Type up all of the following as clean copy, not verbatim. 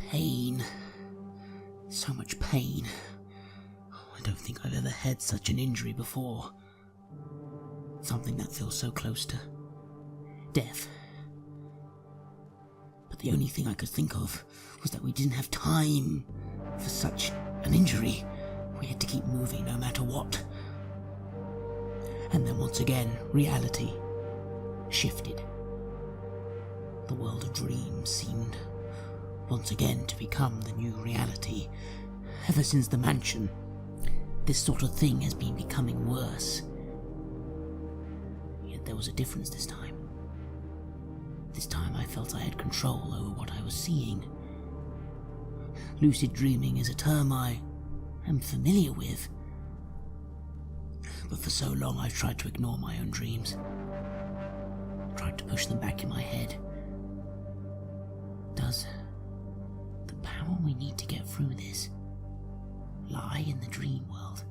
Pain. So much pain. I don't think I've ever had such an injury before. Something that feels so close to death. But the only thing I could think of was that we didn't have time for such an injury. We had to keep moving no matter what. And then once again, reality shifted. The world of dreams seemed once again to become the new reality. Ever since the mansion, this sort of thing has been becoming worse. Yet there was a difference this time. This time I felt I had control over what I was seeing. Lucid dreaming is a term I am familiar with. But for so long I've tried to ignore my own dreams. Tried to push them back in my head. Does the power we need to get through this lie in the dream world?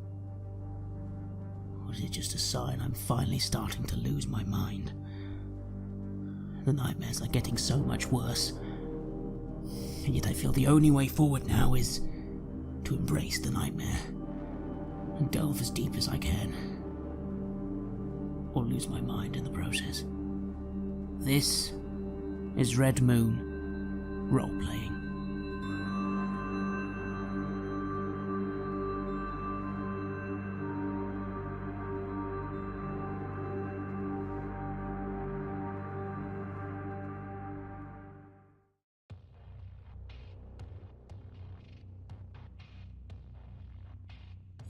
Or is it just a sign I'm finally starting to lose my mind? The nightmares are getting so much worse. And yet I feel the only way forward now is to embrace the nightmare and delve as deep as I can, or lose my mind in the process. This is Red Moon Role-Playing.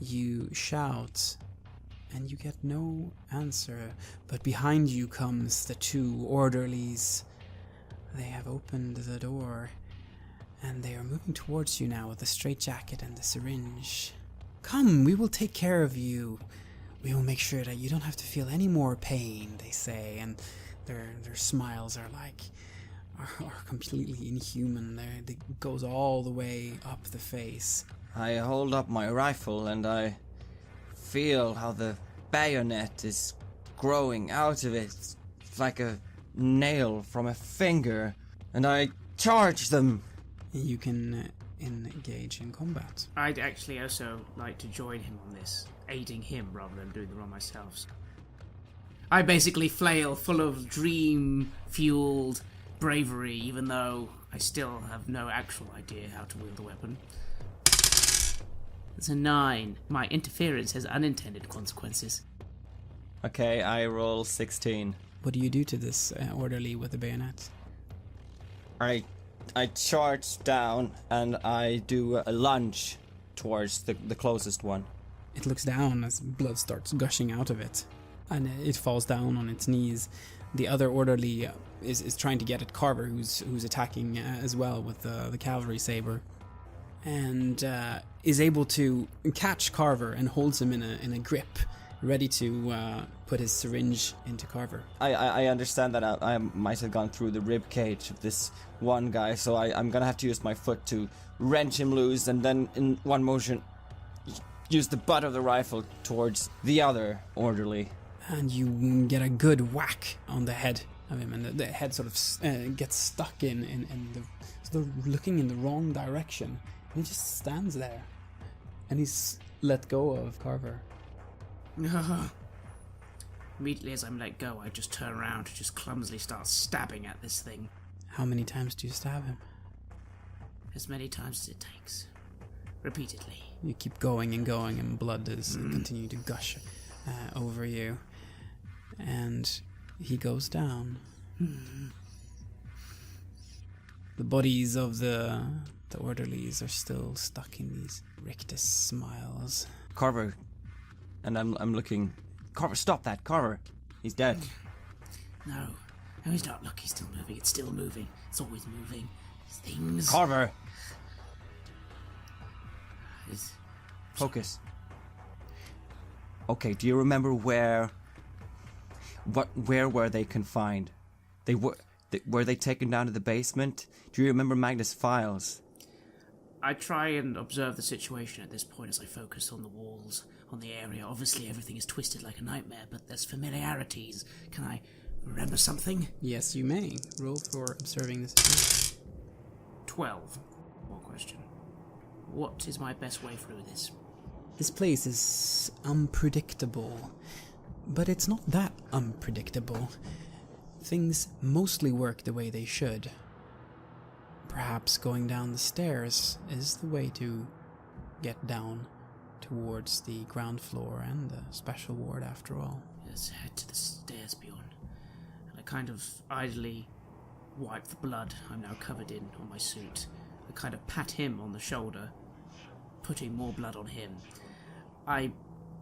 You shout, and you get no answer, but behind you comes the two orderlies. They have opened the door, and they are moving towards you now with the straitjacket and the syringe. Come, we will take care of you. We will make sure that you don't have to feel any more pain, they say, and their smiles are completely inhuman. It goes all the way up the face. I hold up my rifle and I feel how the bayonet is growing out of it. It's like a nail from a finger, and I charge them. You can engage in combat. I'd actually also like to join him on this, aiding him rather than doing the run myself. I basically flail full of dream-fueled bravery, even though I still have no actual idea how to wield the weapon. It's a 9. My interference has unintended consequences. Okay, I roll 16. What do you do to this orderly with the bayonet? I charge down and I do a lunge towards the closest one. It looks down as blood starts gushing out of it, and it falls down on its knees. The other orderly is trying to get at Carver, who's attacking as well with the cavalry saber, and is able to catch Carver and holds him in a grip, ready to put his syringe into Carver. I understand that I might have gone through the rib cage of this one guy, so I'm gonna have to use my foot to wrench him loose, and then in one motion use the butt of the rifle towards the other orderly. And you get a good whack on the head of him, and the head sort of gets stuck in looking in the wrong direction. And he just stands there, and he's let go of Carver. Immediately as I'm let go, I just turn around to just clumsily start stabbing at this thing. How many times do you stab him? As many times as it takes. Repeatedly. You keep going, and blood is continuing to gush over you. And he goes down. The bodies of the orderlies are still stuck in these rictus smiles. Carver, and I'm looking. Carver, stop that, Carver. He's dead. No, he's not. Look, he's still moving. It's still moving. It's always moving. Things. Carver. Focus. Okay, do you remember where were they confined? Were they taken down to the basement? Do you remember Magnus' files? I try and observe the situation at this point as I focus on the walls, on the area. Obviously everything is twisted like a nightmare, but there's familiarities. Can I remember something? Yes, you may. Roll for observing the situation. 12. question. What is my best way through this? This place is unpredictable, but it's not that unpredictable. Things mostly work the way they should. Perhaps going down the stairs is the way to get down towards the ground floor and the special ward after all. Let's head to the stairs, Bjorn. And I kind of idly wipe the blood I'm now covered in on my suit. I kind of pat him on the shoulder, putting more blood on him. I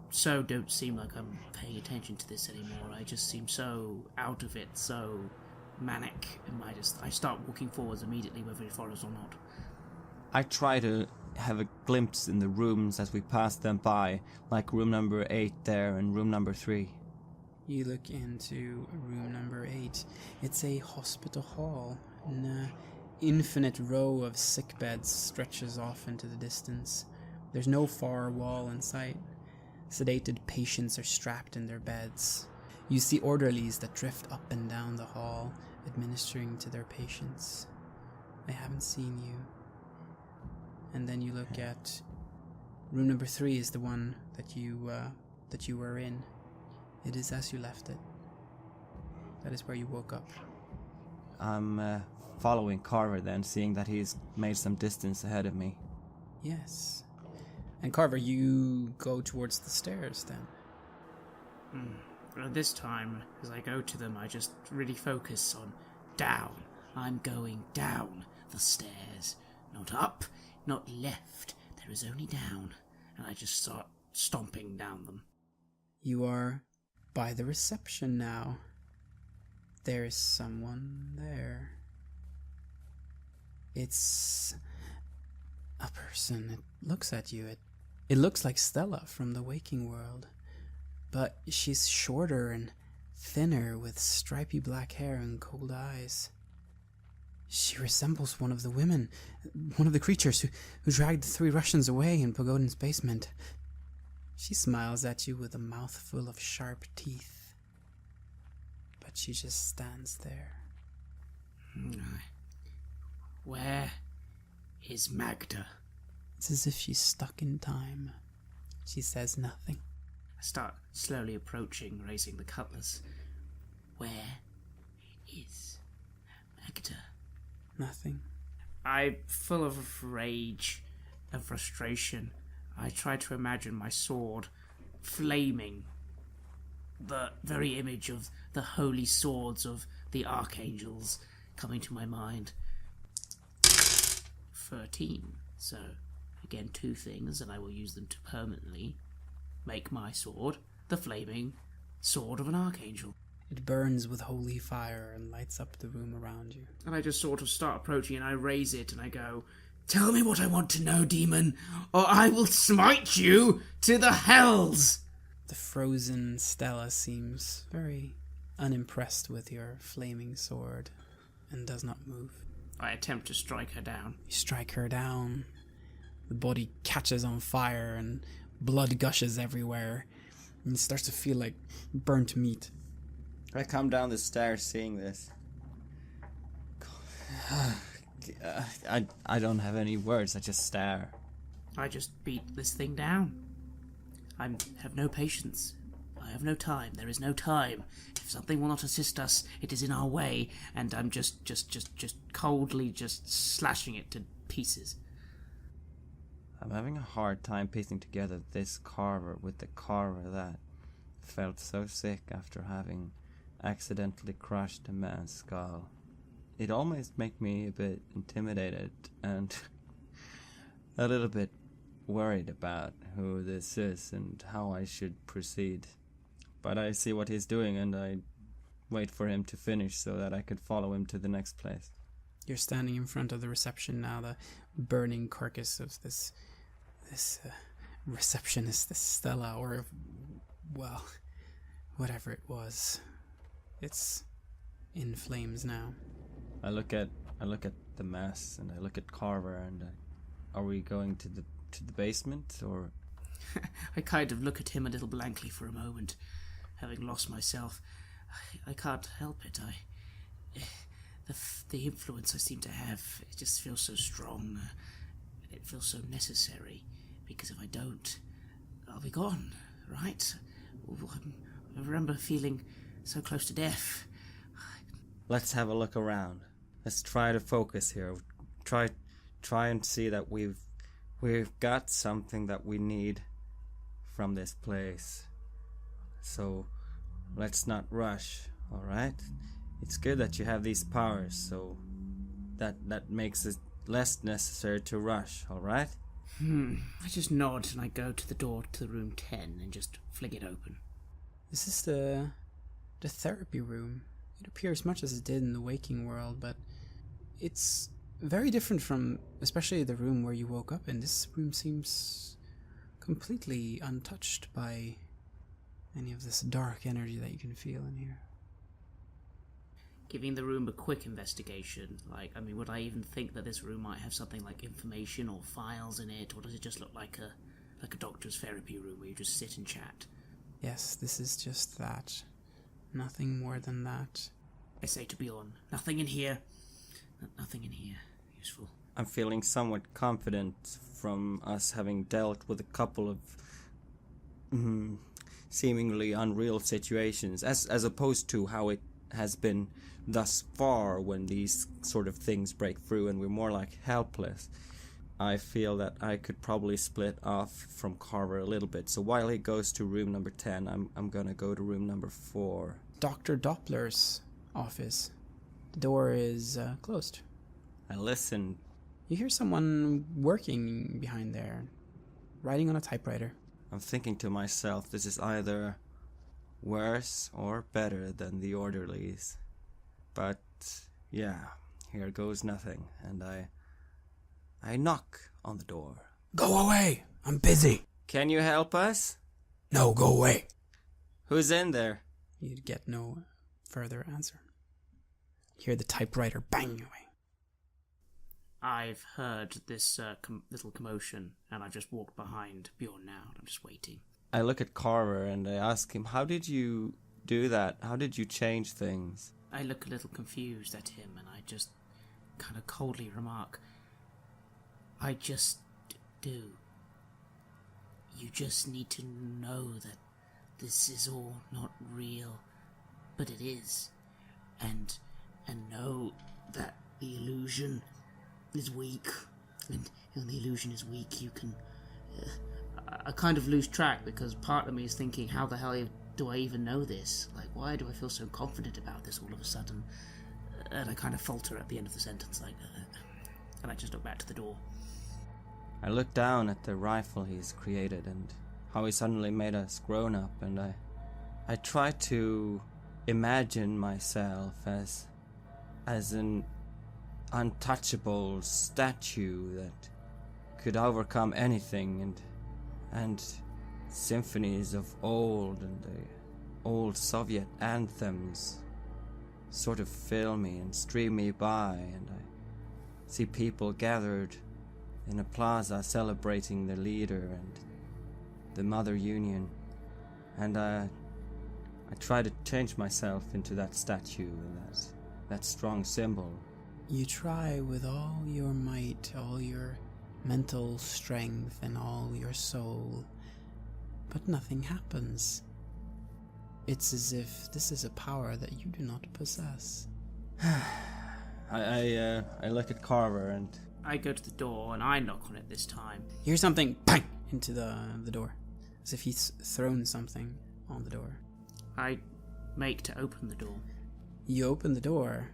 so don't seem like I'm paying attention to this anymore. I just seem so out of it, so manic, and I start walking forwards immediately, whether it follows or not. I try to have a glimpse in the rooms as we pass them by, like room number 8 there and room number 3. You look into room number 8. It's a hospital hall. An infinite row of sick beds stretches off into the distance. There's no far wall in sight. Sedated patients are strapped in their beds. You see orderlies that drift up and down the hall, administering to their patients. They haven't seen you. And then you look at room number 3 is the one that you were in. It is as you left it. That is where you woke up. I'm following Carver then, seeing that he's made some distance ahead of me. Yes. And Carver, you go towards the stairs then. This time, as I go to them, I just really focus on down. I'm going down the stairs. Not up, not left. There is only down. And I just start stomping down them. You are by the reception now. There is someone there. It's a person. It looks at you. It looks like Stella from the waking world. But she's shorter and thinner with stripy black hair and cold eyes. She resembles one of the women, one of the creatures who dragged the 3 Russians away in Pogodin's basement. She smiles at you with a mouthful of sharp teeth. But she just stands there. Where is Magda? It's as if she's stuck in time. She says nothing. I start slowly approaching, raising the cutlass. Where is Magda? Nothing. I'm full of rage and frustration. I try to imagine my sword flaming, the very image of the holy swords of the archangels coming to my mind. 13. So, again, 2 things, and I will use them to permanently make my sword the flaming sword of an archangel. It burns with holy fire and lights up the room around you. And I just sort of start approaching, and I raise it, and I go, "Tell me what I want to know, demon, or I will smite you to the hells!" The frozen Stella seems very unimpressed with your flaming sword and does not move. I attempt to strike her down. You strike her down. The body catches on fire and blood gushes everywhere. And it starts to feel like burnt meat. I come down the stairs seeing this. I don't have any words, I just stare. I just beat this thing down. I have no patience. I have no time. There is no time. If something will not assist us, it is in our way, and I'm just coldly just slashing it to pieces. I'm having a hard time piecing together this Carver with the Carver that felt so sick after having accidentally crushed a man's skull. It almost made me a bit intimidated and a little bit worried about who this is and how I should proceed. But I see what he's doing and I wait for him to finish so that I could follow him to the next place. You're standing in front of the reception now, the burning carcass of this receptionist, this Stella, or, well, whatever it was. It's in flames now. I look at the mess and I look at Carver and are we going to the basement or? I kind of look at him a little blankly for a moment, having lost myself. I can't help it. The influence I seem to have, it just feels so strong. it feels so necessary, because if I don't, I'll be gone, right? I remember feeling so close to death. Let's have a look around. Let's try to focus here. Try and see that we've got something that we need from this place. So let's not rush, all right? It's good that you have these powers, so that makes it less necessary to rush, all right? I just nod and I go to the door to room 10 and just fling it open. This is the therapy room. It appears much as it did in the waking world, but it's very different from especially the room where you woke up in. This room seems completely untouched by any of this dark energy that you can feel in here. Giving the room a quick investigation, would I even think that this room might have something like information or files in it, or does it just look like a doctor's therapy room where you just sit and chat? Yes, this is just that. Nothing more than that. I say to Bjorn, nothing in here. Nothing in here useful. I'm feeling somewhat confident from us having dealt with a couple of seemingly unreal situations, as opposed to how it has been thus far when these sort of things break through and we're more like helpless. I feel that I could probably split off from Carver a little bit. So while he goes to room number 10, I'm gonna go to room number 4. Dr. Doppler's office. The door is closed. I listen. You hear someone working behind there, writing on a typewriter. I'm thinking to myself, this is either worse or better than the Orderlies. But yeah, here goes nothing, and I knock on the door. Go away! I'm busy! Can you help us? No, go away! Who's in there? You'd get no further answer. Hear the typewriter bang away. I've heard this little commotion, and I've just walked behind Bjorn now, and I'm just waiting. I look at Carver and I ask him, how did you do that? How did you change things? I look a little confused at him, and I just kind of coldly remark, I just do. You just need to know that this is all not real, but it is. And know that the illusion is weak. And when the illusion is weak, you can... I kind of lose track, because part of me is thinking, how the hell do I even know this? Like, why do I feel so confident about this all of a sudden? And I kind of falter at the end of the sentence, and I just look back to the door. I look down at the rifle he's created and how he suddenly made us grown up, and I try to imagine myself as an untouchable statue that could overcome anything, and symphonies of old and the old Soviet anthems sort of fill me and stream me by, and I see people gathered in a plaza celebrating their leader and the Mother Union, and I try to change myself into that statue and that strong symbol. You try with all your might, all your mental strength and all your soul, but nothing happens. It's as if this is a power that you do not possess. I look at Carver and I go to the door and I knock on it this time. You hear something bang into the door, as if he's thrown something on the door. I make to open the door. You open the door,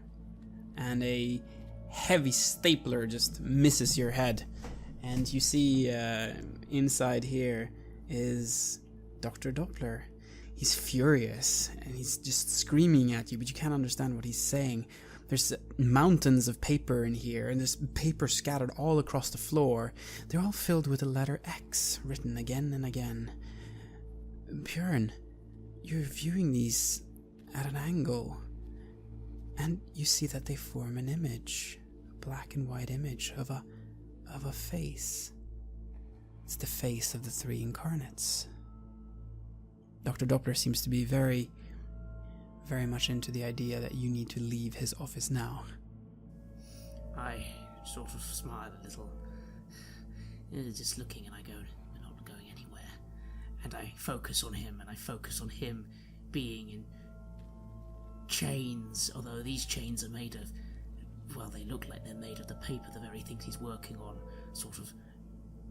and a heavy stapler just misses your head, and you see inside here is Dr. Doppler. He's furious, and he's just screaming at you, but you can't understand what he's saying. There's mountains of paper in here, and there's paper scattered all across the floor. They're all filled with the letter X, written again and again. Bjorn, you're viewing these at an angle, and you see that they form an image, a black and white image of a face. It's the face of the three incarnates. Dr. Doppler seems to be very, very much into the idea that you need to leave his office now. I sort of smile a little. just looking, and I go, we're not going anywhere. And I focus on him, and I focus on him being in chains, although these chains are made of, well, they look like they're made of the paper, the very things he's working on, sort of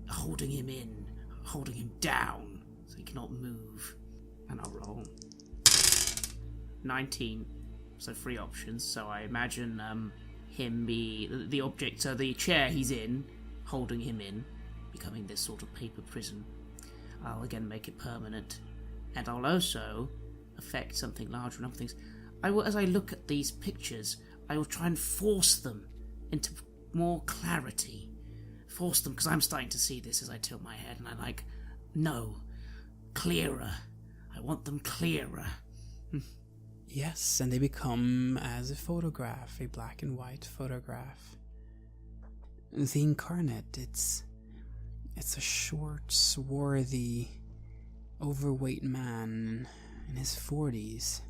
holding him in, holding him down, so he cannot move. And I'll roll. 19, so 3 options, so I imagine him be the object, so the chair he's in, holding him in, becoming this sort of paper prison. I'll again make it permanent, and I'll also affect something larger and other things. As I look at these pictures, I will try and force them into more clarity. Force them, because I'm starting to see this as I tilt my head, and I'm like, no, clearer. I want them clearer. Yes, and they become as a photograph, a black and white photograph. The incarnate, it's a short, swarthy, overweight man in his 40s.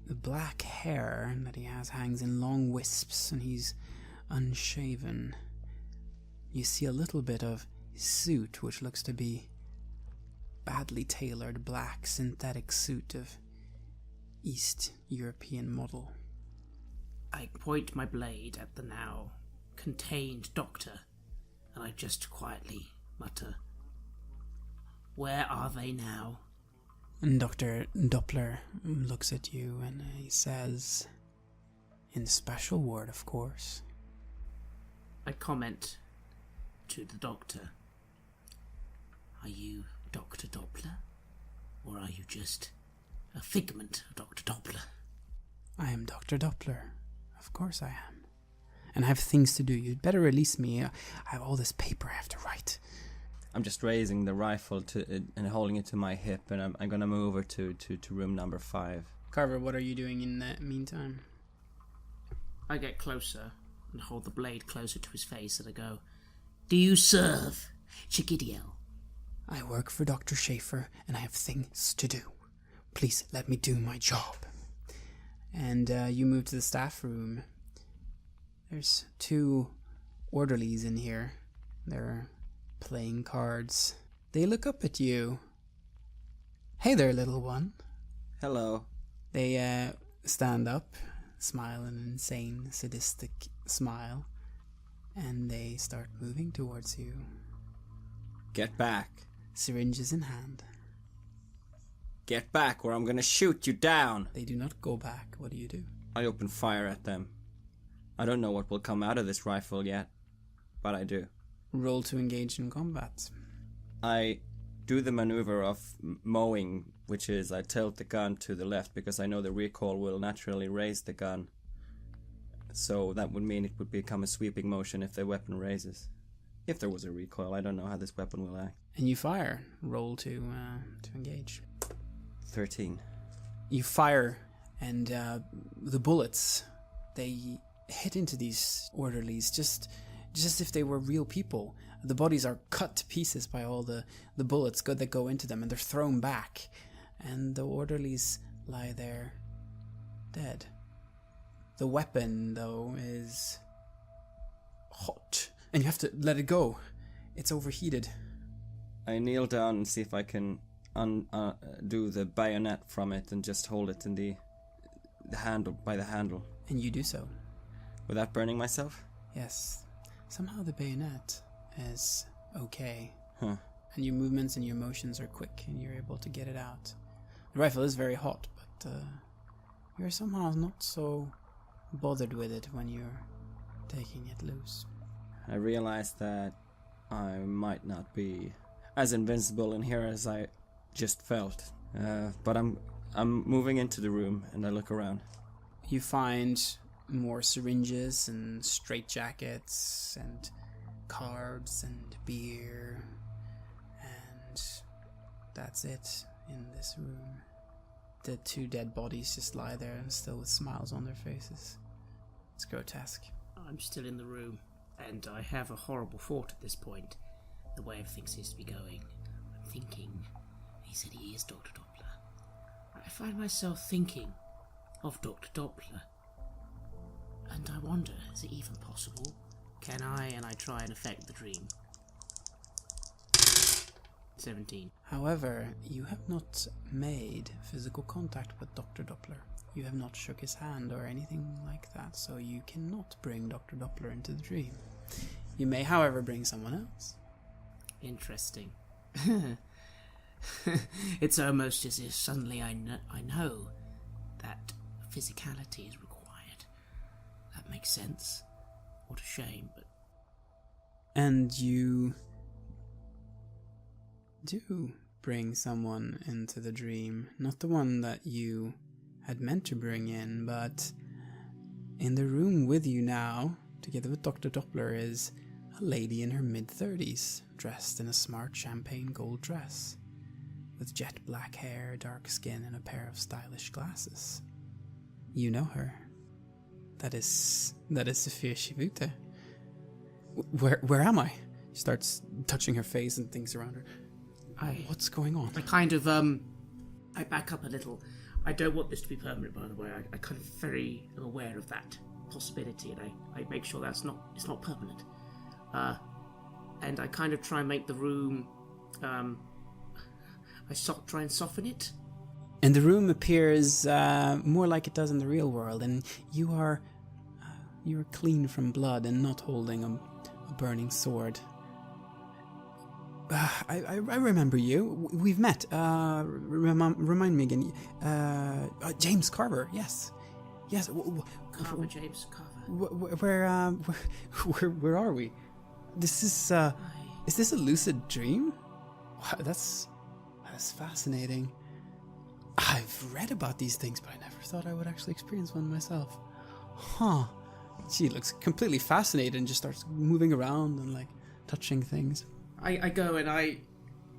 The black hair that he has hangs in long wisps, and he's unshaven. You see a little bit of his suit, which looks to be badly tailored black synthetic suit of East European model. I point my blade at the now contained doctor, and I just quietly mutter, where are they now? And Dr. Doppler looks at you and he says, in special ward, of course. I comment to the doctor, are you Dr. Doppler? Or are you just a figment of Dr. Doppler? I am Dr. Doppler. Of course I am. And I have things to do. You'd better release me. I have all this paper I have to write. I'm just raising the rifle and holding it to my hip, and I'm gonna move over to room number 5. Carver, what are you doing in the meantime? I get closer and hold the blade closer to his face, and I go, do you serve Chigidiel? I work for Dr. Schaefer, and I have things to do. Please let me do my job. And you move to the staff room. There's 2 orderlies in here. They're playing cards. They look up at you. Hey there, little one. Hello. They stand up, smile an insane, sadistic smile, and they start moving towards you. Get back. Syringes in hand. Get back, or I'm gonna shoot you down. They do not go back. What do you do? I open fire at them. I don't know what will come out of this rifle yet, but I do. Roll to engage in combat. I do the maneuver of mowing, which is I tilt the gun to the left because I know the recoil will naturally raise the gun. So that would mean it would become a sweeping motion if the weapon raises. If there was a recoil, I don't know how this weapon will act. And you fire. Roll to engage. 13. You fire, and the bullets, they hit into these orderlies just if they were real people. The bodies are cut to pieces by all the bullets that go into them, and they're thrown back. And the orderlies lie there, dead. The weapon, though, is hot, and you have to let it go. It's overheated. I kneel down and see if I can undo the bayonet from it and just hold it in the handle, by the handle. And you do so. Without burning myself? Yes. Somehow the bayonet is okay. Huh. And your movements and your motions are quick, and you're able to get it out. The rifle is very hot, but you're somehow not so bothered with it when you're taking it loose. I realize that I might not be as invincible in here as I just felt. But I'm moving into the room, and I look around. You find more syringes and straitjackets and cards and beer, and that's it in this room. The 2 dead bodies just lie there and still with smiles on their faces. It's grotesque. I'm still in the room, and I have a horrible thought at this point. The way everything seems to be going. I'm thinking, he said he is Dr. Doppler. I find myself thinking of Dr. Doppler. And I wonder, is it even possible? Can I? And I try and affect the dream. 17. However, you have not made physical contact with Dr. Doppler. You have not shook his hand or anything like that, so you cannot bring Dr. Doppler into the dream. You may, however, bring someone else. Interesting. It's almost as if suddenly I know that physicality is required. That makes sense. What a shame, but... And you do bring someone into the dream. Not the one that you had meant to bring in, but in the room with you now, together with Dr. Doppler, is a lady in her mid-30s, dressed in a smart champagne gold dress, with jet black hair, dark skin, and a pair of stylish glasses. You know her. That is Sofia Shibute. Where am I? She starts touching her face and things around her. What's going on? I kind of, I back up a little. I don't want this to be permanent, by the way. I kind of very am aware of that possibility, and I make sure it's not permanent. And I kind of try and make the room, try and soften it. And the room appears more like it does in the real world, and you are clean from blood and not holding a burning sword. I remember you. We've met. Remind me again. James Carver. Yes. Carver, James Carver. Where are we? This is this a lucid dream? Wow, that's fascinating. I've read about these things, but I never thought I would actually experience one myself. Huh. She looks completely fascinated and just starts moving around and like touching things. I go and I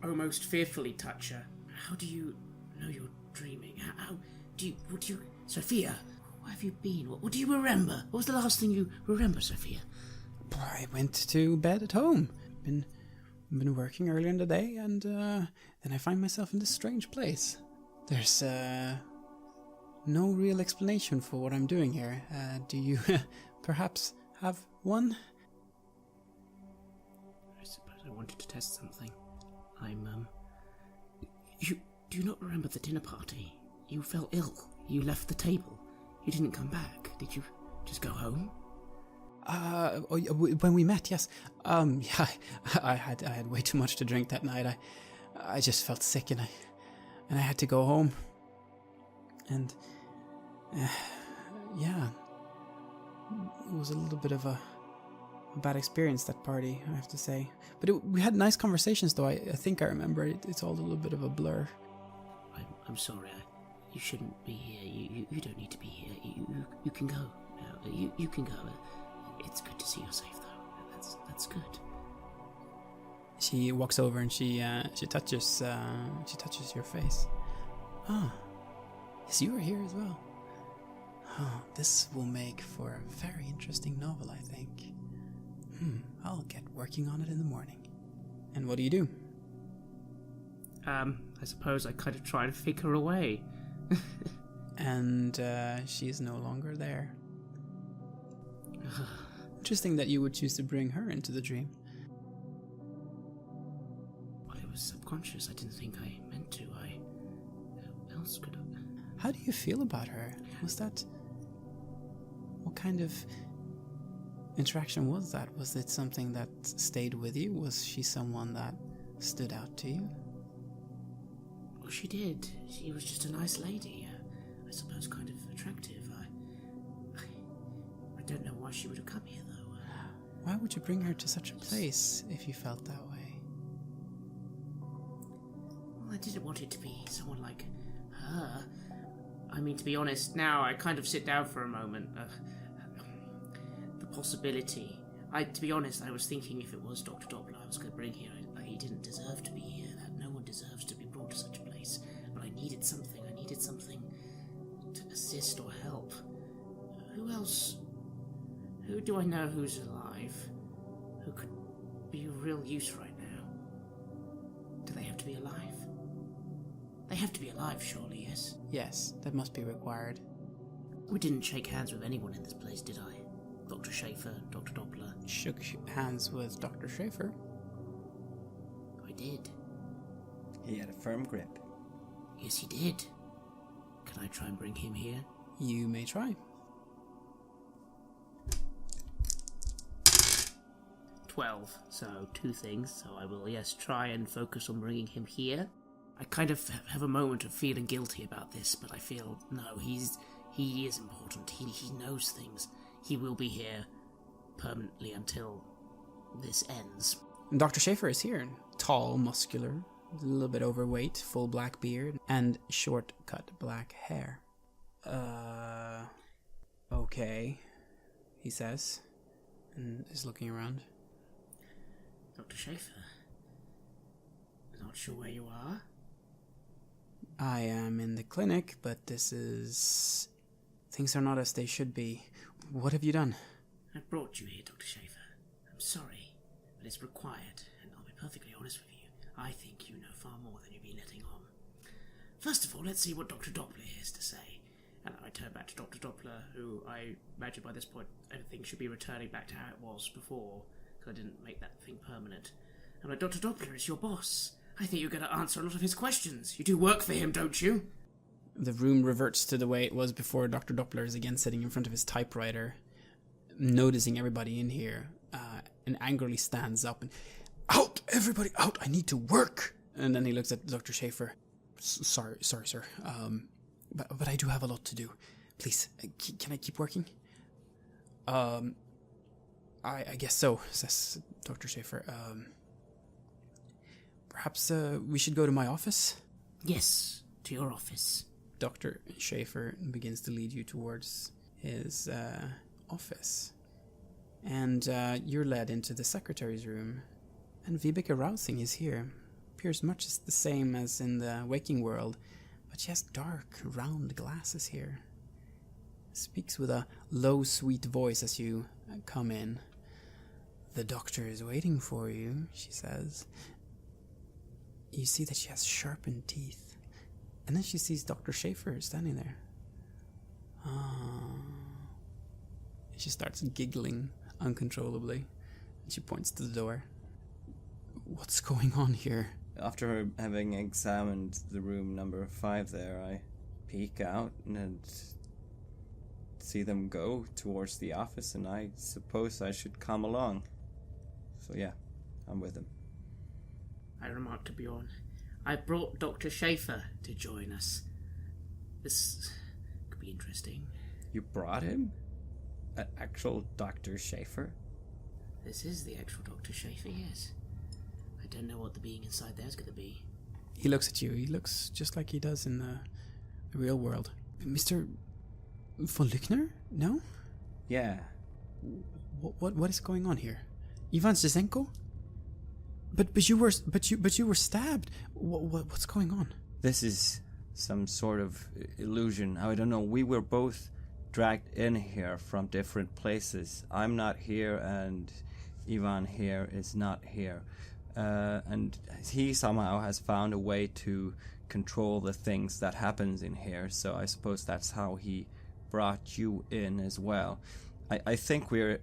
almost fearfully touch her. How do you know you're dreaming? How do you... Sofia, where have you been? What do you remember? What was the last thing you remember, Sofia? I went to bed at home. Been working earlier in the day, and then I find myself in this strange place. There's no real explanation for what I'm doing here. Do you perhaps have one? I suppose I wanted to test something. You do not remember the dinner party? You fell ill. You left the table. You didn't come back. Did you just go home? When we met, yes. Yeah, I had way too much to drink that night. I just felt sick, and I had to go home. And yeah, it was a little bit of a bad experience, that party, I have to say. But we had nice conversations, though. I think I remember it. It's all a little bit of a blur. I'm sorry. You shouldn't be here. You don't need to be here. You can go now. You can go. It's good to see you're safe, though. That's good. She walks over and she touches your face. Ah, yes, you are here as well. Oh, this will make for a very interesting novel, I think. I'll get working on it in the morning. And what do you do? I suppose I kind of try to fake her away. And she's no longer there. Interesting that you would choose to bring her into the dream. Well, it was subconscious. I didn't think I meant to. Who else could I... How do you feel about her? What kind of interaction was that? Was it something that stayed with you? Was she someone that stood out to you? Well, she did. She was just a nice lady. I suppose kind of attractive. I don't know why she would have come here, though. Why would you bring her to such a place if you felt that way? Well, I didn't want it to be someone like her. I mean, to be honest, now I kind of sit down for a moment. The possibility. To be honest, I was thinking if it was Dr. Doppler I was going to bring here, he didn't deserve to be here. That no one deserves to be brought to such a place. But I needed something. To assist or help. Who else? Who do I know who's alive? Who could be of real use right now? Do they have to be alive? They have to be alive, surely, yes? Yes, that must be required. We didn't shake hands with anyone in this place, did I? Dr. Schaefer, Dr. Doppler. shook hands with Dr. Schaefer. I did. He had a firm grip. Yes, he did. Can I try and bring him here? You may try. 12. So 2 things. So I will, yes, try and focus on bringing him here. I kind of have a moment of feeling guilty about this, but I feel, no, he is important. He knows things. He will be here permanently until this ends. Dr. Schaefer is here. Tall, muscular, a little bit overweight, full black beard, and short cut black hair. Okay, he says, and is looking around. Dr. Schaefer, not sure where you are? I am in the clinic, but things are not as they should be. What have you done? I brought you here, Dr. Schaefer. I'm sorry, but it's required, and I'll be perfectly honest with you. I think you know far more than you've been letting on. First of all, let's see what Dr. Doppler has to say. And I turn back to Dr. Doppler, who I imagine by this point everything should be returning back to how it was before, because I didn't make that thing permanent. I'm like, Dr. Doppler is your boss. I think you're going to answer a lot of his questions. You do work for him, don't you? The room reverts to the way it was before. Dr. Doppler is again sitting in front of his typewriter, noticing everybody in here, and angrily stands up and, "Out! Everybody out! I need to work!" And then he looks at Dr. Schaefer. Sorry, sir. But I do have a lot to do. Please, can I keep working? I guess so, says Dr. Schaefer. Perhaps we should go to my office? Yes, to your office. Dr. Schaefer begins to lead you towards his office. And you're led into the secretary's room. And Vibeke Rousing is here. Appears much the same as in the waking world, but she has dark, round glasses here. Speaks with a low, sweet voice as you come in. "The doctor is waiting for you," she says. You see that she has sharpened teeth. And then she sees Dr. Schaefer standing there. And she starts giggling uncontrollably. And she points to the door. "What's going on here?" After having examined the room number 5 there, I peek out and see them go towards the office, and I suppose I should come along. So yeah, I'm with them. I remarked to Bjorn, I brought Dr. Schaefer to join us. This could be interesting. You brought him? An actual Dr. Schaefer? This is the actual Dr. Schaefer, yes. I don't know what the being inside there is going to be. He looks at you. He looks just like he does in the real world. Mr. von Lückner? No? Yeah. What is going on here? Ivan Zhizenko? But you were stabbed. What's going on? This is some sort of illusion. I don't know. We were both dragged in here from different places. I'm not here, and Ivan here is not here. And he somehow has found a way to control the things that happens in here. So I suppose that's how he brought you in as well. I think we're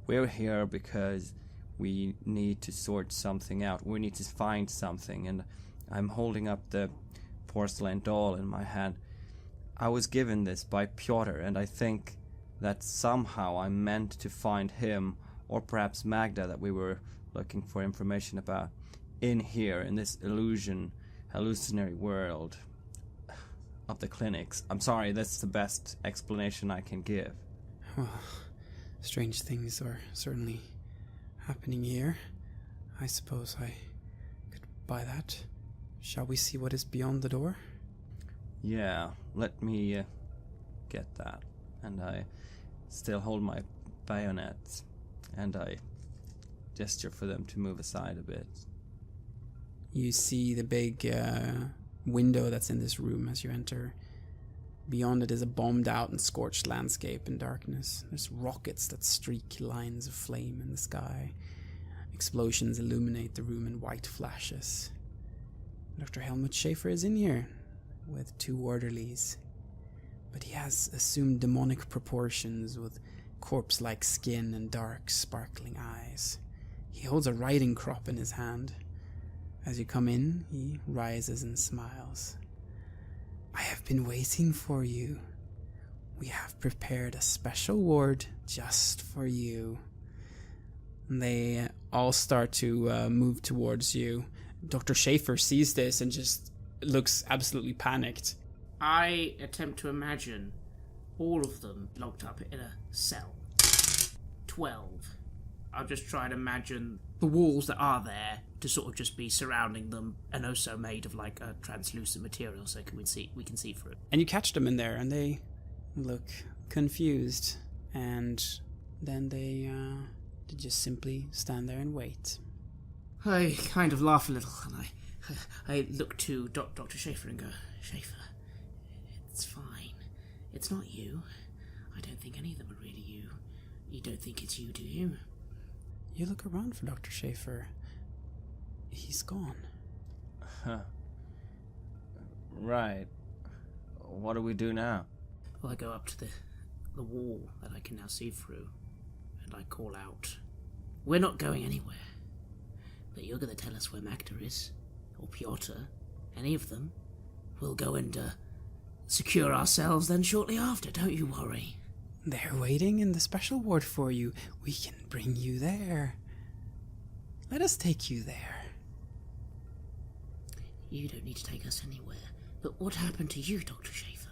here because we need to sort something out. We need to find something, and I'm holding up the porcelain doll in my hand. I was given this by Piotr, and I think that somehow I'm meant to find him, or perhaps Magda, that we were looking for information about, in here, in this hallucinatory world of the clinics. I'm sorry, that's the best explanation I can give. Well, strange things are certainly happening here. I suppose I could buy that. Shall we see what is beyond the door? Yeah, let me get that. And I still hold my bayonets, and I gesture for them to move aside a bit. You see the big window that's in this room as you enter. Beyond it is a bombed out and scorched landscape in darkness. There's rockets that streak lines of flame in the sky. Explosions illuminate the room in white flashes. Dr. Helmut Schaeffer is in here with 2 orderlies. But he has assumed demonic proportions with corpse-like skin and dark, sparkling eyes. He holds a riding crop in his hand. As you come in, he rises and smiles. I have been waiting for you. We have prepared a special ward just for you. They all start to move towards you. Dr. Schaefer sees this and just looks absolutely panicked. I attempt to imagine all of them locked up in a cell. 12. I'll just try and imagine the walls that are there to sort of just be surrounding them, and also made of like a translucent material so we can see through. And you catch them in there, and they look confused, and then they just simply stand there and wait. I kind of laugh a little, and I look to Dr. Schaefer and go, Schaefer, it's fine. It's not you. I don't think any of them are really you. You don't think it's you, do you? You look around for Dr. Schaefer. He's gone. Huh. Right. What do we do now? Well, I go up to the wall that I can now see through, and I call out, we're not going anywhere. But you're going to tell us where Magda is, or Piotr, any of them. We'll go and secure ourselves then shortly after, don't you worry. They're waiting in the special ward for you. We can bring you there. Let us take you there. You don't need to take us anywhere. But what happened to you, Dr. Schaefer?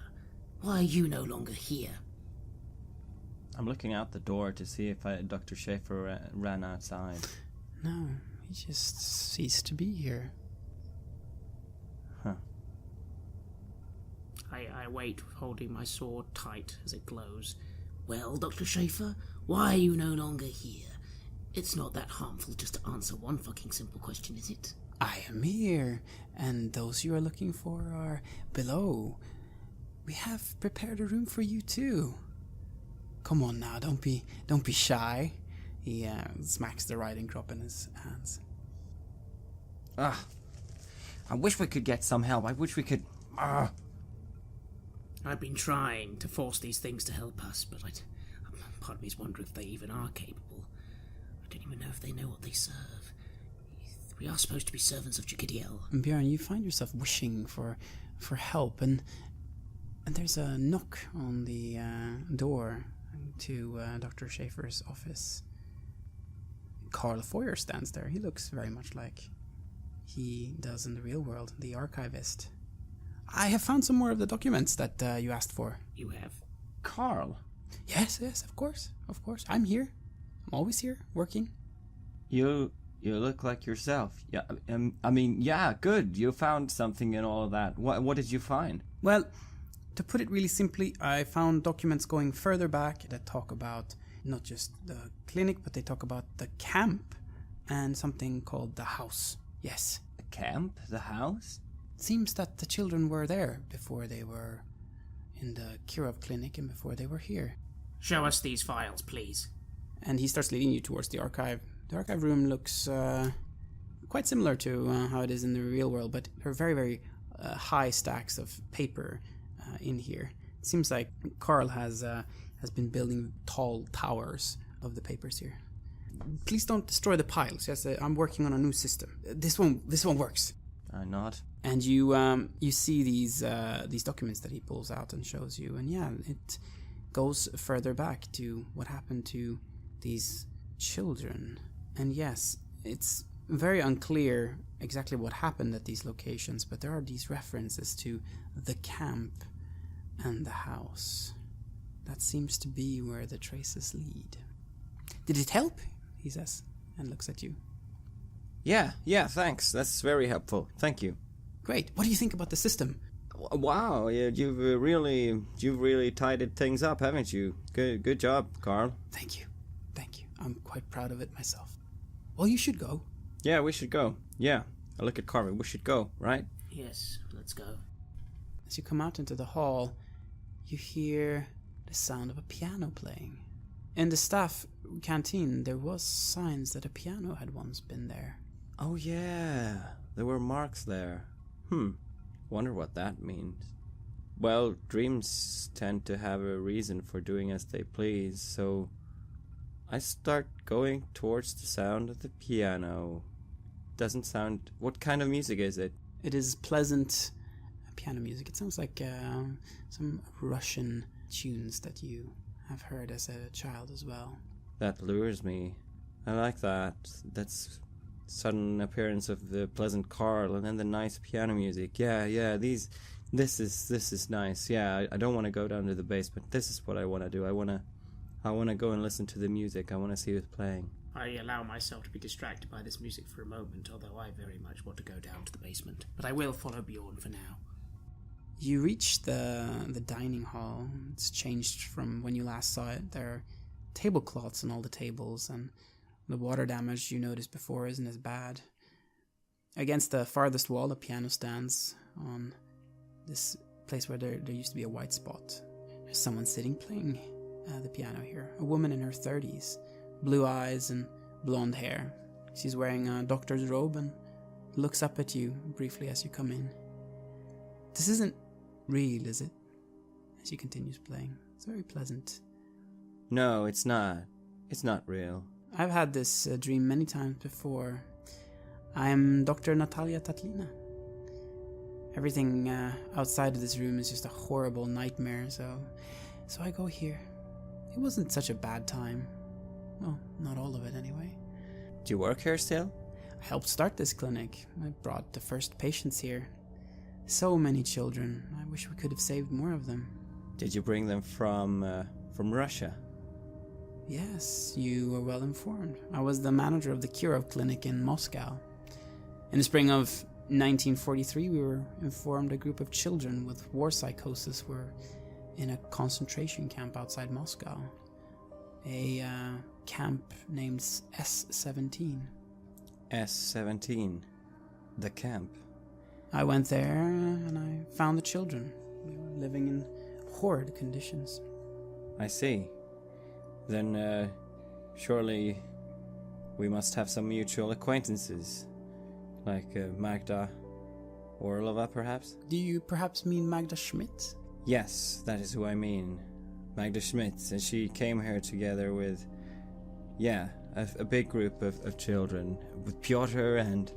Why are you no longer here? I'm looking out the door to see if Dr. Schaefer ran outside. No, he just ceased to be here. Huh. I wait, holding my sword tight as it glows. Well, Dr. Schaefer, why are you no longer here? It's not that harmful just to answer one fucking simple question, is it? I am here, and those you are looking for are below. We have prepared a room for you too. Come on now, don't be shy. He smacks the riding crop in his hands. Ah, I wish we could get some help. I wish we could. I've been trying to force these things to help us, but part of me's wondering if they even are capable. I don't even know if they know what they serve. We are supposed to be servants of Jagidiel. And Bjorn, you find yourself wishing for help, and there's a knock on the door to Dr. Schaefer's office. Carl Foyer stands there. He looks very much like he does in the real world, the archivist. I have found some more of the documents that you asked for. You have? Carl? Yes, of course. I'm here. I'm always here, working. You look like yourself. Yeah, I mean, yeah, good. You found something in all of that. What did you find? Well, to put it really simply, I found documents going further back that talk about not just the clinic, but they talk about the camp and something called the house. Yes. The camp? The house? Seems that the children were there before they were in the Kirov clinic and before they were here. Show us these files, please. And he starts leading you towards the archive. The archive room looks quite similar to how it is in the real world, but there are very, very high stacks of paper in here. It seems like Carl has been building tall towers of the papers here. Please don't destroy the piles. Yes, I'm working on a new system. This one works. I nod. And you see these documents that he pulls out and shows you, and yeah, it goes further back to what happened to these children. And yes, it's very unclear exactly what happened at these locations, but there are these references to the camp and the house. That seems to be where the traces lead. Did it help? He says, and looks at you. Yeah, thanks. That's very helpful. Thank you. Great. What do you think about the system? Wow, you've really tidied things up, haven't you? Good job, Carl. Thank you. I'm quite proud of it myself. Well, you should go. Yeah, we should go. Yeah, I look at Carver. We should go, right? Yes, let's go. As you come out into the hall, you hear the sound of a piano playing. In the staff canteen, there was signs that a piano had once been there. Oh yeah, there were marks there. Wonder what that means. Well, dreams tend to have a reason for doing as they please, so I start going towards the sound of the piano. Doesn't sound... What kind of music is it? It is pleasant piano music. It sounds like some Russian tunes that you have heard as a child as well. That lures me. I like that. That's sudden appearance of the pleasant Carl and then the nice piano music. Yeah, this is nice. Yeah, I don't want to go down to the basement. This is what I want to do. I want to go and listen to the music. I want to see who's playing. I allow myself to be distracted by this music for a moment, although I very much want to go down to the basement. But I will follow Bjorn for now. You reach the dining hall. It's changed from when you last saw it. There are tablecloths on all the tables, and the water damage you noticed before isn't as bad. Against the farthest wall, a piano stands on this place where there used to be a white spot. There's someone sitting playing the piano here. A woman in her 30s, blue eyes and blonde hair. She's wearing a doctor's robe and looks up at you briefly as you come in. This isn't real, is it? As she continues playing. It's very pleasant. No, it's not. It's not real. I've had this dream many times before. I'm Dr. Natalia Tokina. Everything outside of this room is just a horrible nightmare, so I go here. It wasn't such a bad time. Well, not all of it anyway. Do you work here still? I helped start this clinic. I brought the first patients here. So many children. I wish we could have saved more of them. Did you bring them from Russia? Yes, you were well informed. I was the manager of the Kirov clinic in Moscow. In the spring of 1943, we were informed a group of children with war psychosis were in a concentration camp outside Moscow. A camp named S-17. S-17. The camp. I went there and I found the children. They were living in horrid conditions. I see. Then, surely we must have some mutual acquaintances. Like Magda Orlova, perhaps? Do you perhaps mean Magda Schmidt? Yes, that is who I mean. Magda Schmidt. And she came here together with, a big group of children. With Piotr and...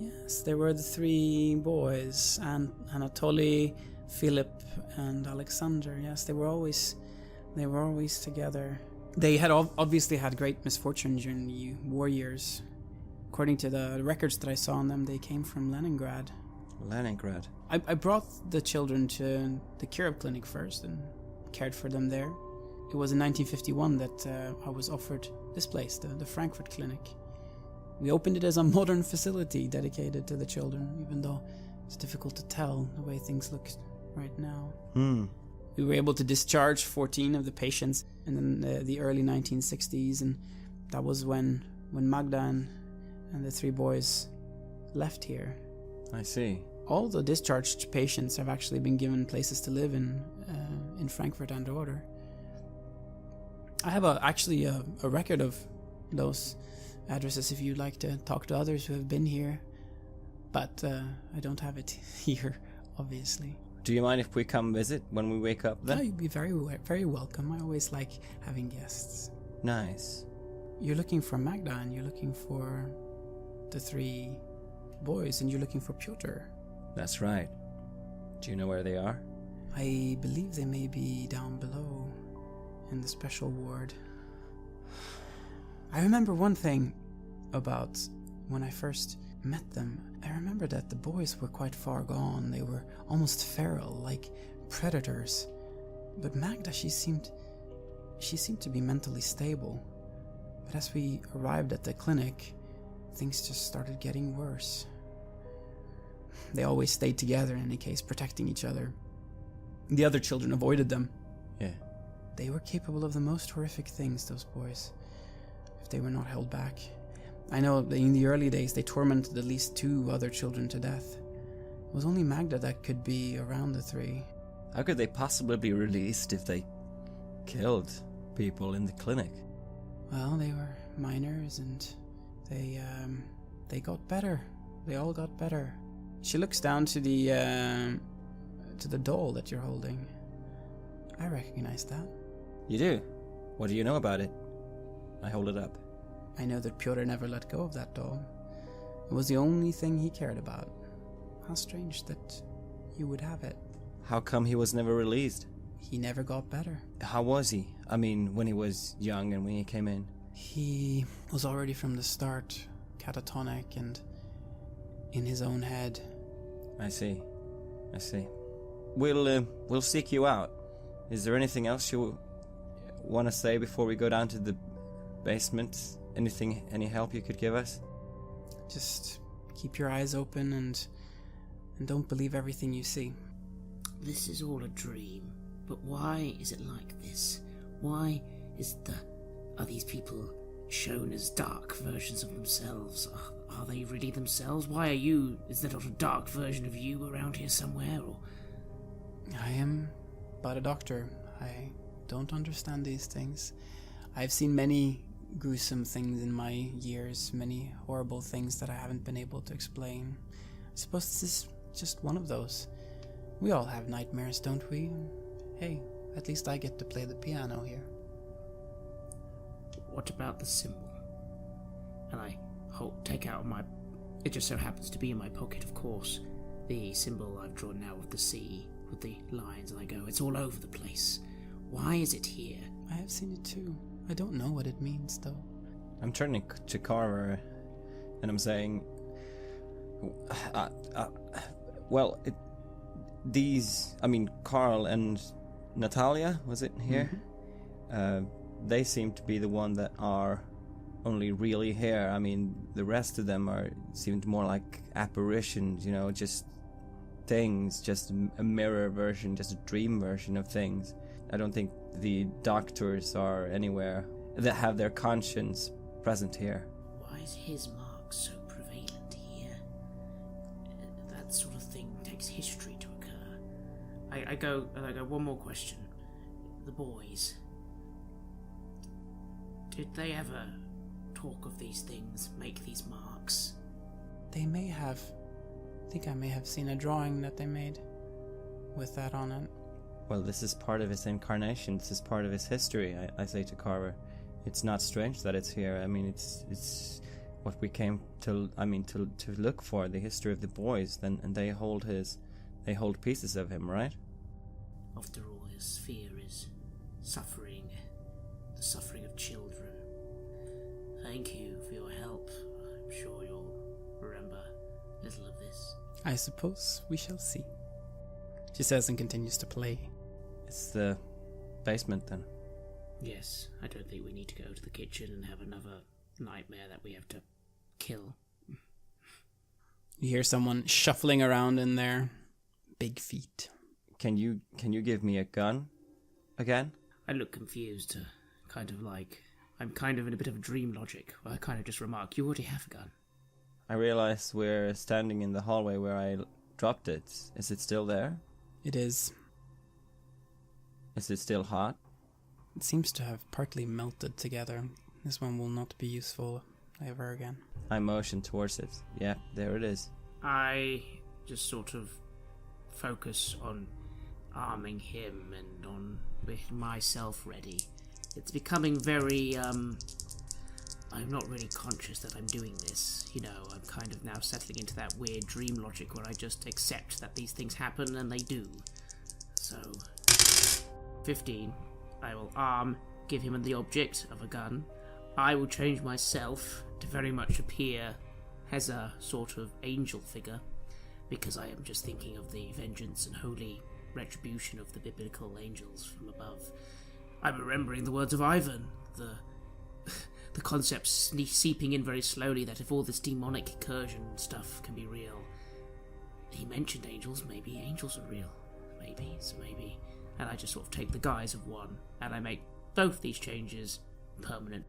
Yes, there were the three boys, and Anatoly, Philip, and Alexander. Yes, they were always together. They had obviously had great misfortune during the war years. According to the records that I saw on them, they came from Leningrad. Leningrad? I brought the children to the Kirov clinic first and cared for them there. It was in 1951 that I was offered this place, the Frankfurt clinic. We opened it as a modern facility dedicated to the children, even though it's difficult to tell the way things look right now. We were able to discharge 14 of the patients in the early 1960s, and that was when Magda and the three boys left here. I see. All the discharged patients have actually been given places to live in Frankfurt and Oder. I have actually a record of those addresses if you'd like to talk to others who have been here, but I don't have it here, obviously. Do you mind if we come visit when we wake up then? No, you'd be very welcome. I always like having guests. Nice. You're looking for Magda, and you're looking for the three boys, and you're looking for Piotr. That's right. Do you know where they are? I believe they may be down below in the special ward. I remember one thing about when I first met them. I remember that the boys were quite far gone. They were almost feral, like predators. But Magda, she seemed to be mentally stable. But as we arrived at the clinic, things just started getting worse. They always stayed together in any case, protecting each other. The other children avoided them. Yeah. They were capable of the most horrific things, those boys, if they were not held back. I know that in the early days they tormented at least 2 other children to death. It was only Magda that could be around the 3. How could they possibly be released if they killed people in the clinic? Well, they were minors, and they got better. They all got better. She looks down to the doll that you're holding. I recognize that. You do? What do you know about it? I hold it up. I know that Pyotr never let go of that doll. It was the only thing he cared about. How strange that you would have it. How come he was never released? He never got better. How was he? I mean, when he was young and when he came in. He was already from the start catatonic and in his own head. I see. We'll seek you out. Is there anything else you want to say before we go down to the basement? Any help you could give us? Just keep your eyes open and don't believe everything you see. This is all a dream, but why is it like this? Why are these people shown as dark versions of themselves? Are they really themselves? Is there not a dark version of you around here somewhere, or? I am but a doctor. I don't understand these things. I've seen many gruesome things in my years, many horrible things that I haven't been able to explain. I suppose this is just one of those. We all have nightmares, don't we? Hey, at least I get to play the piano here. What about the symbol? And I take out it just so happens to be in my pocket, of course, the symbol I've drawn now of the sea, with the lines, and I go, it's all over the place. Why is it here? I have seen it too. I don't know what it means, though. I'm turning to Carver, and I'm saying, Carl and Natalia, was it here? Mm-hmm. They seem to be the one that are only really here. I mean, the rest of them seemed more like apparitions, just things, just a mirror version, just a dream version of things. I don't think the doctors are anywhere that have their conscience present here. Why is his mark so prevalent here? That sort of thing takes history to occur. I go, one more question. The boys. Did they ever talk of these things, make these marks? They may have. I think I may have seen a drawing that they made with that on it. Well, this is part of his incarnation. This is part of his history, I say to Carver. It's not strange that it's here. I mean, it's what we came to look for, the history of the boys, and they hold pieces of him, right? After all, his fear is suffering, the suffering of children. Thank you for your help. I'm sure you'll remember little of this. I suppose we shall see. She says and continues to play. It's the basement then. Yes, I don't think we need to go to the kitchen and have another nightmare that we have to kill. You hear someone shuffling around in there. Big feet. Can you give me a gun again? I look confused, I'm kind of in a bit of a dream logic, where I kind of just remark, you already have a gun. I realize we're standing in the hallway where I dropped it. Is it still there? It is. Is it still hot? It seems to have partly melted together. This one will not be useful ever again. I motion towards it. Yeah, there it is. I just sort of focus on arming him and on making myself ready. It's becoming very, I'm not really conscious that I'm doing this. I'm kind of now settling into that weird dream logic where I just accept that these things happen, and they do. So, 15. I will give him the object of a gun. I will change myself to very much appear as a sort of angel figure, because I am just thinking of the vengeance and holy retribution of the biblical angels from above. I'm remembering the words of Ivan, the concept seeping in very slowly that if all this demonic incursion stuff can be real, he mentioned angels, maybe angels are real, maybe, and I just sort of take the guise of one, and I make both these changes permanent.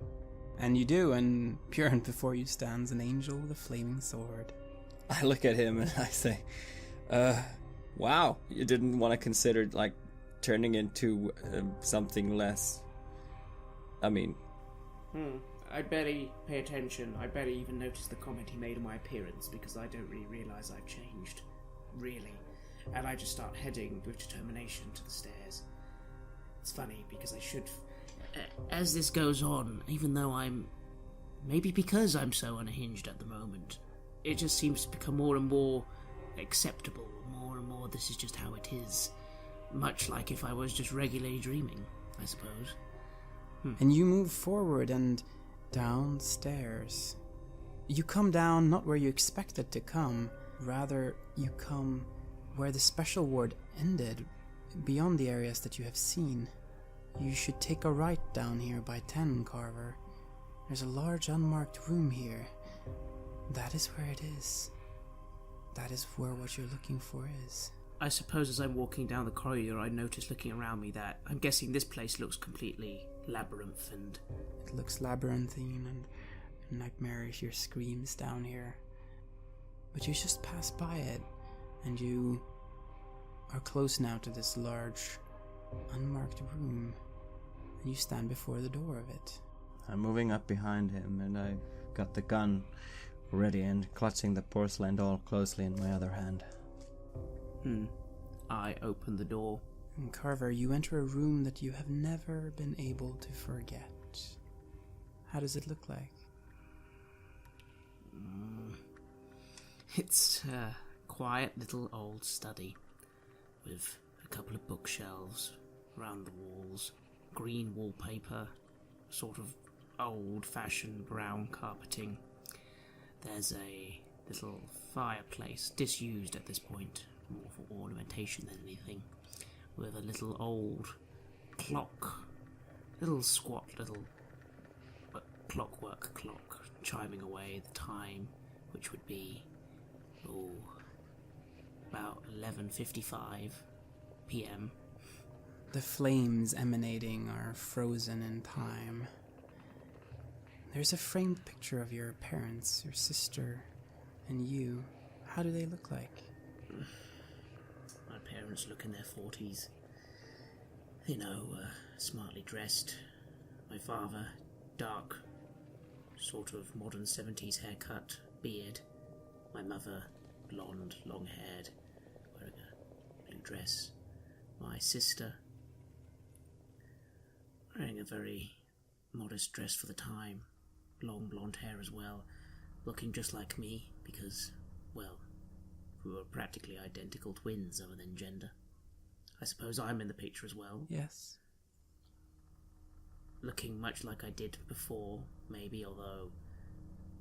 And you do, and pure and before you stands an angel with a flaming sword. I look at him and I say, wow, you didn't want to consider, turning into something less. I mean... I barely pay attention. I barely even notice the comment he made on my appearance, because I don't really realise I've changed. Really. And I just start heading with determination to the stairs. It's funny, because as this goes on, even though maybe because I'm so unhinged at the moment, it just seems to become more and more acceptable, more and more this is just how it is. Much like if I was just regularly dreaming, I suppose. And you move forward and downstairs. You come down not where you expected to come, rather you come where the special ward ended, beyond the areas that you have seen. You should take a right down here by 10, Carver. There's a large unmarked room here. That is where it is. That is where what you're looking for is. I suppose as I'm walking down the corridor, I notice looking around me that I'm guessing this place looks completely labyrinth and... It looks labyrinthine and nightmarish, your screams down here. But you just pass by it, and you are close now to this large, unmarked room, and you stand before the door of it. I'm moving up behind him, and I got the gun ready and clutching the porcelain doll closely in my other hand. I open the door. And Carver, you enter a room that you have never been able to forget. How does it look like? It's a quiet little old study with a couple of bookshelves around the walls, green wallpaper, sort of old-fashioned brown carpeting. There's a little fireplace, disused at this point, more for ornamentation than anything, with a little old clock, little squat little clockwork clock chiming away the time, which would be about 11:55 p.m. The flames emanating are frozen in time. There's a framed picture of your parents, your sister, and you. How do they look like? My parents look in their 40s. You know, smartly dressed. My father, dark, sort of modern 70s haircut, beard. My mother, blonde, long-haired, wearing a blue dress. My sister, wearing a very modest dress for the time. Long blonde hair as well, looking just like me because, well, we were practically identical twins other than gender. I suppose I'm in the picture as well. Yes. Looking much like I did before, maybe, although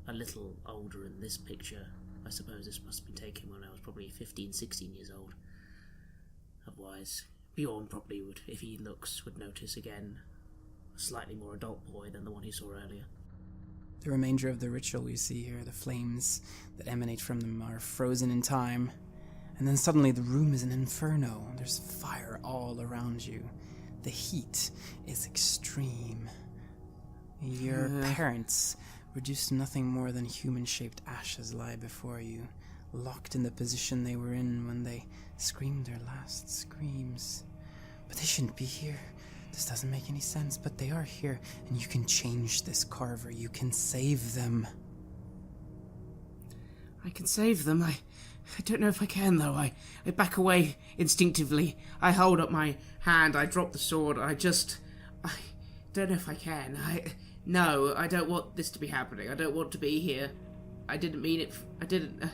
a little older in this picture. I suppose this must have been taken when I was probably 15, 16 years old. Otherwise, Bjorn probably would, if he looks, would notice again a slightly more adult boy than the one he saw earlier. The remainder of the ritual you see here, the flames that emanate from them are frozen in time, and then suddenly the room is an inferno. There's fire all around you. The heat is extreme. Your parents, reduced to nothing more than human-shaped ashes, lie before you, locked in the position they were in when they screamed their last screams. But they shouldn't be here. This doesn't make any sense, but they are here, and you can change this, Carver. You can save them. I can save them. I don't know if I can, though. I back away instinctively. I hold up my hand. I drop the sword. I don't know if I can. No, I don't want this to be happening. I don't want to be here. I didn't mean it. I didn't.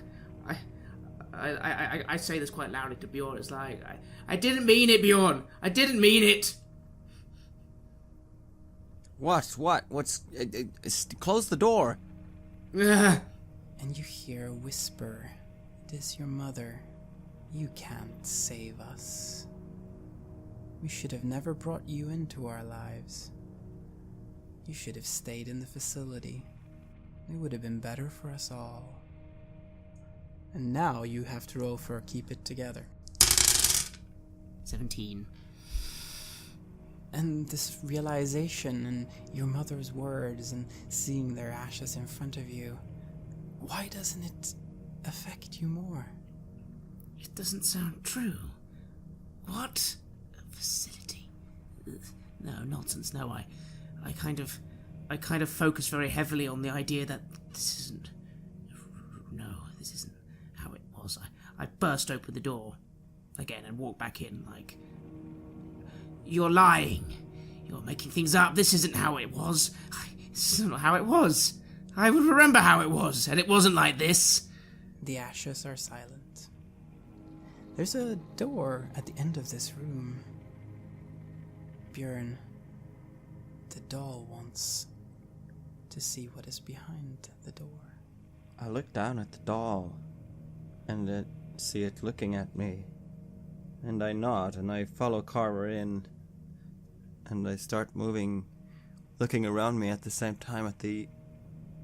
I say this quite loudly to Bjorn. It's like, I didn't mean it, Bjorn. I didn't mean it. What? What's... close the door. And you hear a whisper. It is your mother. You can't save us. We should have never brought you into our lives. You should have stayed in the facility. It would have been better for us all. And now you have to roll for Keep It Together. 17. And this realization and your mother's words and seeing their ashes in front of you, why doesn't it affect you more? It doesn't sound true. What? A facility? No, nonsense. No, I kind of focus very heavily on the idea that this isn't how it was. I burst open the door again and walk back in like, You're lying. You're making things up. This isn't how it was. This isn't how it was. I would remember how it was, and it wasn't like this. The ashes are silent. There's a door at the end of this room. Björn, the doll wants to see what is behind the door. I look down at the doll and see it looking at me. And I nod and I follow Carver in. And I start moving, looking around me at the same time at the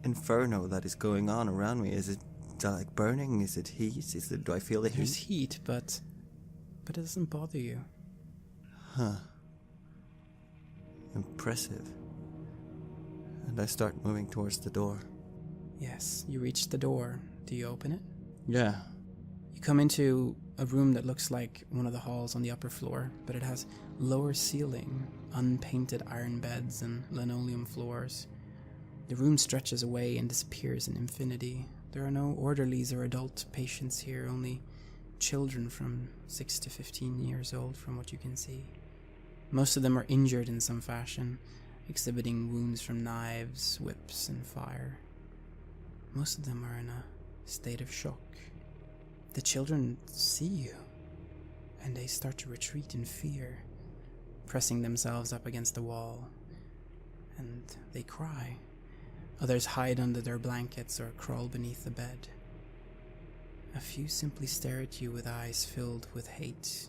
inferno that is going on around me. Is it like burning? Is it heat? Do I feel the heat? There's heat, but it doesn't bother you. Huh. Impressive. And I start moving towards the door. Yes, you reach the door. Do you open it? Yeah. You come into a room that looks like one of the halls on the upper floor, but it has lower ceiling, unpainted iron beds, and linoleum floors. The room stretches away and disappears in infinity. There are no orderlies or adult patients here, only children from 6 to 15 years old from what you can see. Most of them are injured in some fashion, exhibiting wounds from knives, whips, and fire. Most of them are in a state of shock. The children see you, and they start to retreat in fear, pressing themselves up against the wall, and they cry. Others hide under their blankets or crawl beneath the bed. A few simply stare at you with eyes filled with hate.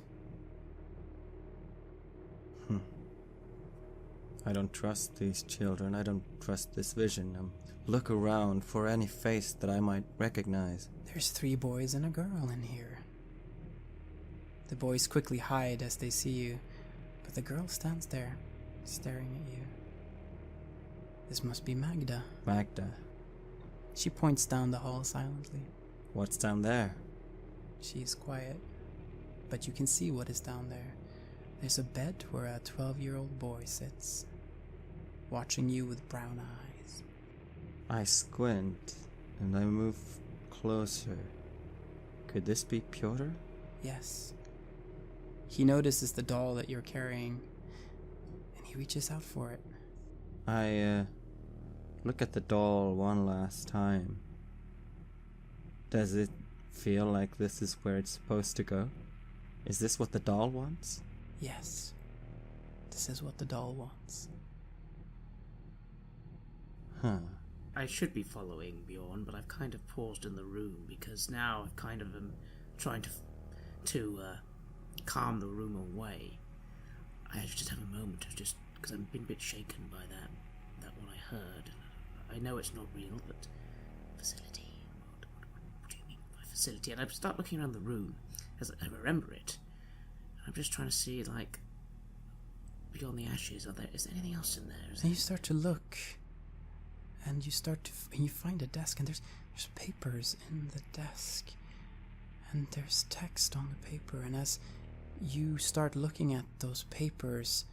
I don't trust these children. I don't trust this vision. Look around for any face that I might recognize. There's 3 boys and a girl in here. The boys quickly hide as they see you, but the girl stands there, staring at you. This must be Magda. Magda. She points down the hall silently. What's down there? She's quiet, but you can see what is down there. There's a bed where a 12-year-old boy sits, watching you with brown eyes. I squint, and I move closer. Could this be Piotr? Yes. He notices the doll that you're carrying, and he reaches out for it. I look at the doll one last time. Does it feel like this is where it's supposed to go? Is this what the doll wants? Yes. This is what the doll wants. Huh. I should be following Bjorn, but I've kind of paused in the room because now I kind of am trying to calm the room away. I just have a moment of just, because I've been a bit shaken by that what I heard. I know it's not real, but facility. What do you mean by facility? And I start looking around the room as I remember it. I'm just trying to see, like, beyond the ashes, is there anything else in there? And you start to look, and you find a desk, and there's papers in the desk, and there's text on the paper, and as you start looking at those papers,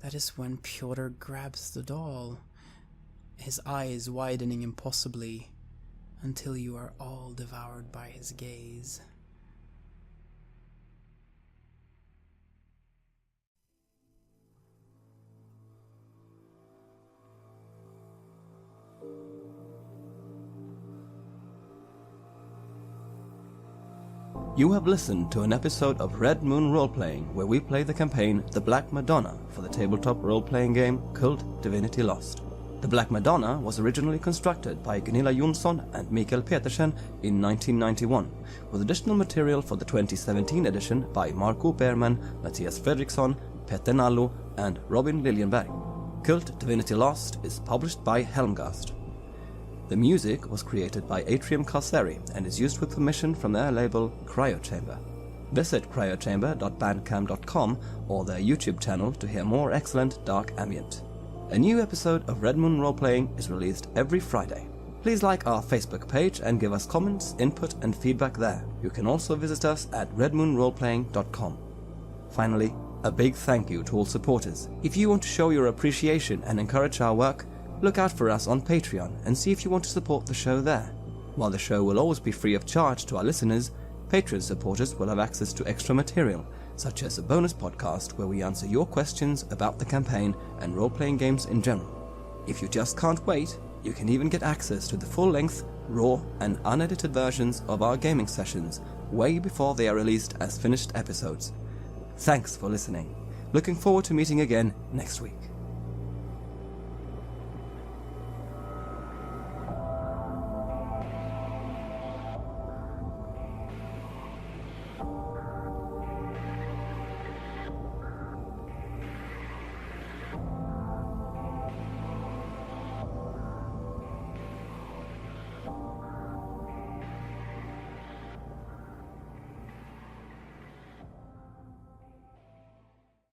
that is when Piotr grabs the doll, his eyes widening impossibly until you are all devoured by his gaze. You have listened to an episode of Red Moon Roleplaying, where we play the campaign The Black Madonna for the tabletop role-playing game KULT Divinity Lost. The Black Madonna was originally constructed by Gunilla Jonsson and Mikael Petersen in 1991, with additional material for the 2017 edition by Marco Berman, Matthias Fredriksson, Petter Nallo, and Robin Liljenberg. KULT Divinity Lost is published by Helmgast. The music was created by Atrium Calceri and is used with permission from their label Cryochamber. Visit cryochamber.bandcamp.com or their YouTube channel to hear more excellent dark ambient. A new episode of Red Moon Roleplaying is released every Friday. Please like our Facebook page and give us comments, input and feedback there. You can also visit us at redmoonroleplaying.com. Finally, a big thank you to all supporters. If you want to show your appreciation and encourage our work, look out for us on Patreon and see if you want to support the show there. While the show will always be free of charge to our listeners, Patreon supporters will have access to extra material, such as a bonus podcast where we answer your questions about the campaign and role-playing games in general. If you just can't wait, you can even get access to the full-length, raw and unedited versions of our gaming sessions way before they are released as finished episodes. Thanks for listening. Looking forward to meeting again next week.